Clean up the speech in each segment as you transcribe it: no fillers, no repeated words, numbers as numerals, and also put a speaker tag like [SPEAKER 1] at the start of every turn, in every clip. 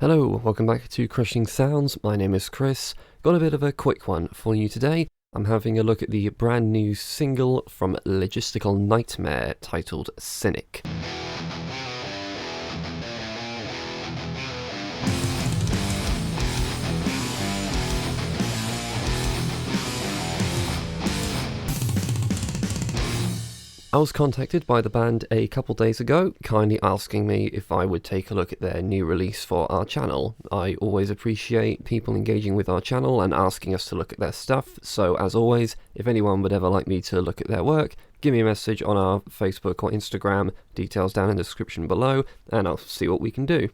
[SPEAKER 1] Hello, welcome back to Crushing Sounds. My name is Chris. Got a bit of a quick one for you today. I'm having a look at the brand new single from Logistical Nightmare titled Cynic. I was contacted by the band a couple days ago, kindly asking me if I would take a look at their new release for our channel. I always appreciate people engaging with our channel and asking us to look at their stuff, so as always, if anyone would ever like me to look at their work, give me a message on our Facebook or Instagram, details down in the description below, and I'll see what we can do.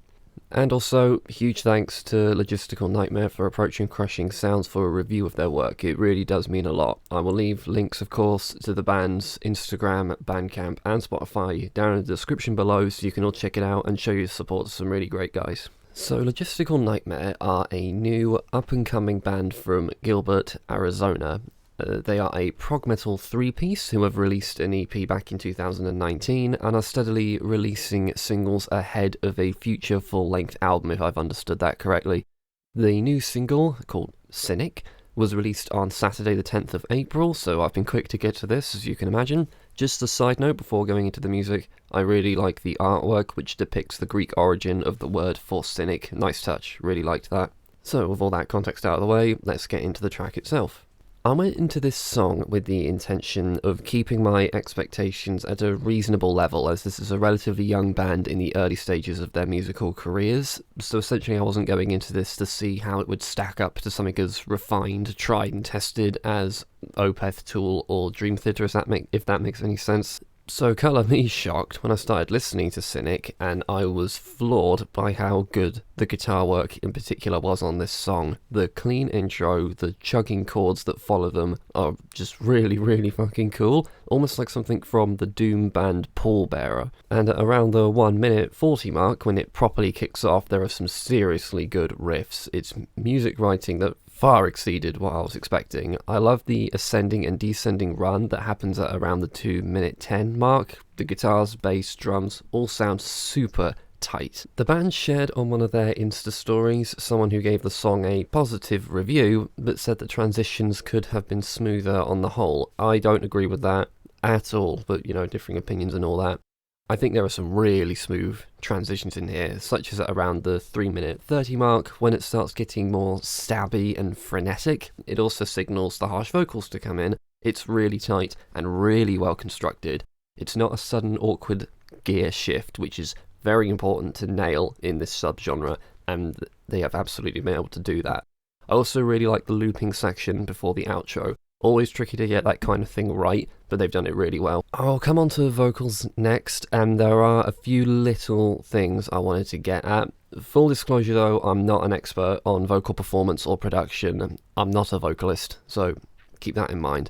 [SPEAKER 1] And also, huge thanks to Logistical Nightmare for approaching Crushing Sounds for a review of their work. It really does mean a lot. I will leave links, of course, to the band's Instagram, Bandcamp, and Spotify down in the description below so you can all check it out and show your support to some really great guys. So, Logistical Nightmare are a new up-and-coming band from Gilbert, Arizona. They are a prog metal three-piece who have released an EP back in 2019 and are steadily releasing singles ahead of a future full-length album, if I've understood that correctly. The new single, called Cynic, was released on Saturday the 10th of April, so I've been quick to get to this, as you can imagine. Just a side note before going into the music, I really like the artwork which depicts the Greek origin of the word for cynic. Nice touch, really liked that. So with all that context out of the way, let's get into the track itself. I went into this song with the intention of keeping my expectations at a reasonable level, as this is a relatively young band in the early stages of their musical careers, so essentially I wasn't going into this to see how it would stack up to something as refined, tried and tested as Opeth, Tool or Dream Theater, if that makes any sense. So colour me shocked when I started listening to Cynic, and I was floored by how good the guitar work in particular was on this song. The clean intro, the chugging chords that follow them are just really, really fucking cool, almost like something from the Doom band Pallbearer. And at around the 1:40 mark, when it properly kicks off, there are some seriously good riffs. It's music writing that far exceeded what I was expecting. I love the ascending and descending run that happens at around the 2:10 mark. The guitars, bass, drums all sound super tight. The band shared on one of their Insta stories someone who gave the song a positive review, but said that transitions could have been smoother on the whole. I don't agree with that at all, but differing opinions and all that. I think there are some really smooth transitions in here, such as at around the 3:30 mark, when it starts getting more stabby and frenetic. It also signals the harsh vocals to come in. It's really tight and really well constructed. It's not a sudden awkward gear shift, which is very important to nail in this subgenre, and they have absolutely been able to do that. I also really like the looping section before the outro. Always tricky to get that kind of thing right, but they've done it really well. I'll come on to vocals next, and there are a few little things I wanted to get at. Full disclosure though, I'm not an expert on vocal performance or production. I'm not a vocalist, so keep that in mind.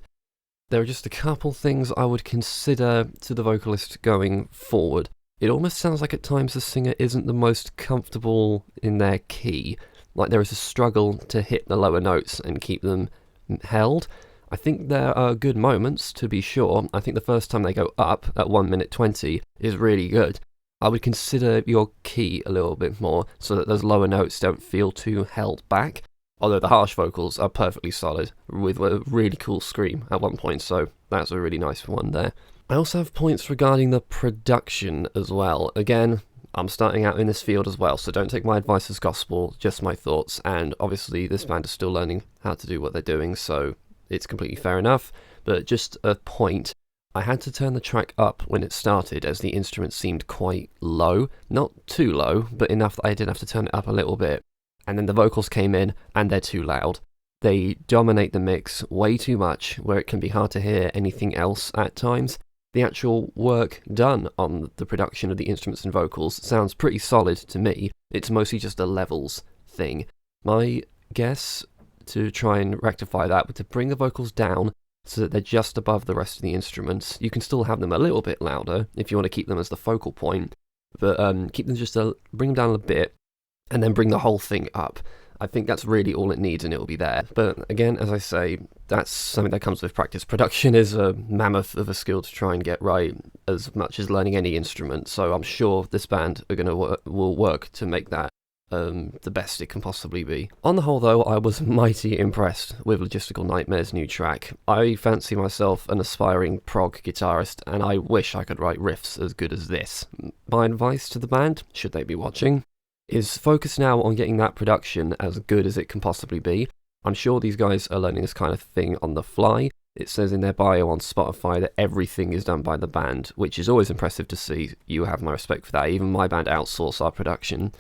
[SPEAKER 1] There are just a couple things I would consider to the vocalist going forward. It almost sounds like at times the singer isn't the most comfortable in their key, like there is a struggle to hit the lower notes and keep them held. I think there are good moments, to be sure. I think the first time they go up at 1:20 is really good. I would consider your key a little bit more so that those lower notes don't feel too held back. Although the harsh vocals are perfectly solid, with a really cool scream at one point, so that's a really nice one there. I also have points regarding the production as well. Again, I'm starting out in this field as well, so don't take my advice as gospel, just my thoughts, and obviously this band is still learning how to do what they're doing, so it's completely fair enough, but just a point, I had to turn the track up when it started as the instrument seemed quite low, not too low, but enough that I did have to turn it up a little bit, and then the vocals came in and they're too loud. They dominate the mix way too much, where it can be hard to hear anything else at times. The actual work done on the production of the instruments and vocals sounds pretty solid to me. It's mostly just a levels thing. My guess to try and rectify that would to bring the vocals down so that they're just above the rest of the instruments. You can still have them a little bit louder if you want to keep them as the focal point, but keep them bring them down a bit and then bring the whole thing up. I think that's really all it needs and it'll be there. But again, as I say, that's something that comes with practice. Production is a mammoth of a skill to try and get right, as much as learning any instrument, so I'm sure this band are will work to make that the best it can possibly be. On the whole though, I was mighty impressed with Logistical Nightmare's new track. I fancy myself an aspiring prog guitarist, and I wish I could write riffs as good as this. My advice to the band, should they be watching, is focus now on getting that production as good as it can possibly be. I'm sure these guys are learning this kind of thing on the fly. It says in their bio on Spotify that everything is done by the band, which is always impressive to see. You have my respect for that. Even my band outsource our production.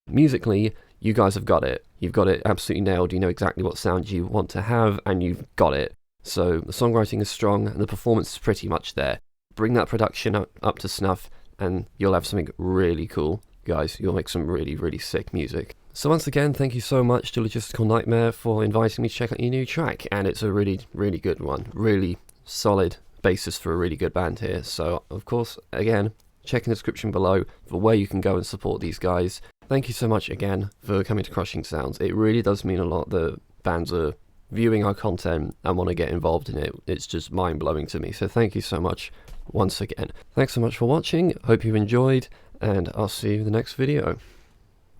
[SPEAKER 1] Musically, you guys have got it. You've got it absolutely nailed. You know exactly what sound you want to have, and you've got it. So the songwriting is strong, and the performance is pretty much there. Bring that production up to snuff, and you'll have something really cool. Guys, you'll make some really, really sick music. So once again, thank you so much to Logistical Nightmare for inviting me to check out your new track, and it's a really, really good one. Really solid basis for a really good band here. So, of course, again, check in the description below for where you can go and support these guys. Thank you so much again for coming to Crushing Sounds. It really does mean a lot that bands are viewing our content and want to get involved in it. It's just mind-blowing to me. So thank you so much once again. Thanks so much for watching. Hope you enjoyed, and I'll see you in the next video.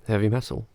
[SPEAKER 1] Heavy metal.